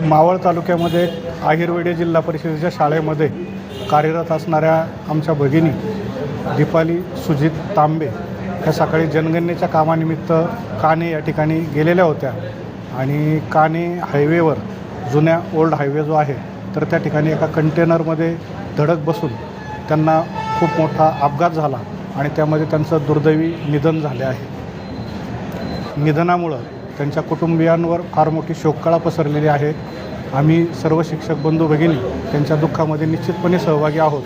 मावळ तालुक्यामध्ये आहिरवेडे जिल्हा परिषदेच्या शाळेमध्ये कार्यरत असणाऱ्या आमच्या भगिनी दीपाली सुजित तांबे ह्या सकाळी जनगणनेच्या कामानिमित्त काणे या ठिकाणी गेलेल्या होत्या आणि काणे हायवेवर जुन्या ओल्ड हायवे जो आहे तर त्या ठिकाणी एका कंटेनरमध्ये धडक बसून त्यांना खूप मोठा अपघात झाला आणि त्यामध्ये त्यांचं दुर्दैवी निधन झाले आहे। निधनामुळं त्यांच्या कुटुंबियांवर फार मोठी शोककळा पसरलेली आहे। आम्ही सर्व शिक्षक बंधू भगिनी त्यांच्या दुःखामध्ये निश्चितपणे सहभागी आहोत,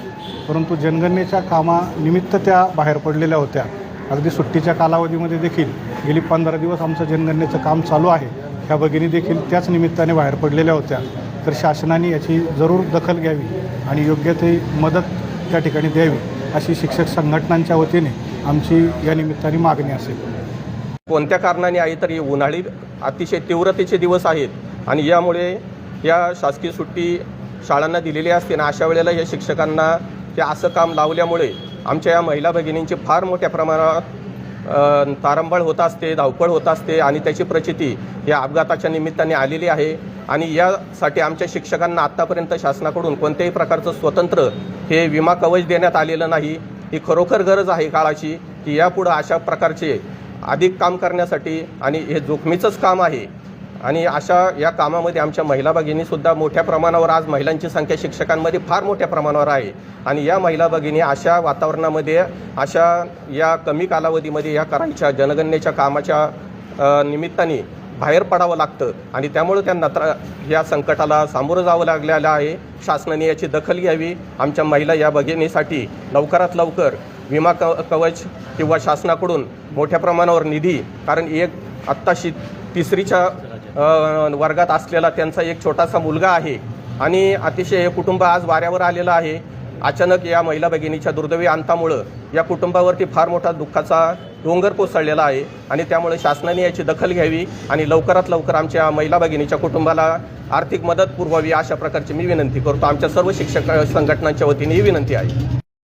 परंतु जनगणनेच्या कामानिमित्त त्या बाहेर पडलेल्या होत्या। अगदी सुट्टीच्या कालावधीमध्ये देखील गेली 15 दिवस आमचं जनगणनेचं काम चालू आहे। ह्या भगिनी देखील त्याच निमित्ताने बाहेर पडलेल्या होत्या। तर शासनाने याची जरूर दखल घ्यावी आणि योग्य ते मदत त्या ठिकाणी द्यावी अशी शिक्षक संघटनांच्या वतीने आमची या निमित्ताने मागणी असेल। कोणत्या कारणाने आहे तर उन्हाळी अतिशय तीव्रतेचे दिवस आहेत आणि यामुळे या शासकीय सुट्टी शाळांना दिलेली असते ना, अशा वेळेला या शिक्षकांना हे असं काम लावल्यामुळे आमच्या या महिला भगिनींची फार मोठ्या प्रमाणात तारंबळ होत असते, धावपळ होत असते आणि त्याची प्रचिती या अपघाताच्या निमित्ताने आलेली आहे। आणि यासाठी आमच्या शिक्षकांना आत्तापर्यंत शासनाकडून कोणत्याही प्रकारचं स्वतंत्र हे विमा कवच देण्यात आलेलं नाही। ही खरोखर गरज आहे काळाची की यापुढं अशा प्रकारचे अधिक काम करण्यासाठी आणि हे जोखमीचंच काम आहे आणि अशा या कामामध्ये आमच्या महिला भगिनीसुद्धा मोठ्या प्रमाणावर आज महिलांची संख्या शिक्षकांमध्ये फार मोठ्या प्रमाणावर आहे आणि या महिला भगिनी अशा वातावरणामध्ये अशा या कमी कालावधीमध्ये या करायच्या जनगणनेच्या कामाच्या निमित्ताने बाहेर पडावं लागतं आणि त्यामुळे त्यांना या संकटाला सामोरं जावं लागलेलं आहे। शासनाने याची दखल घ्यावी। आमच्या महिला या भगिनीसाठी लवकरात लवकर विमा कवच किंवा शासनाकडून मोठ्या प्रमाणावर निधी, कारण एक आत्ताशी 3रीच्या वर्गात असलेला त्यांचा एक छोटासा मुलगा आहे आणि अतिशय हे कुटुंब आज वाऱ्यावर आलेलं आहे। अचानक या महिला भगिनीच्या दुर्दैवी अंतामुळं या कुटुंबावरती फार मोठा दुःखाचा डोंगर कोसळलेला आहे आणि त्यामुळे शासनाने याची दखल घ्यावी आणि लवकरात लवकर आमच्या महिला भगिनीच्या कुटुंबाला आर्थिक मदत पुरवावी अशा प्रकारची मी विनंती करतो। आमच्या सर्व शिक्षक संघटनांच्या वतीने ही विनंती आहे।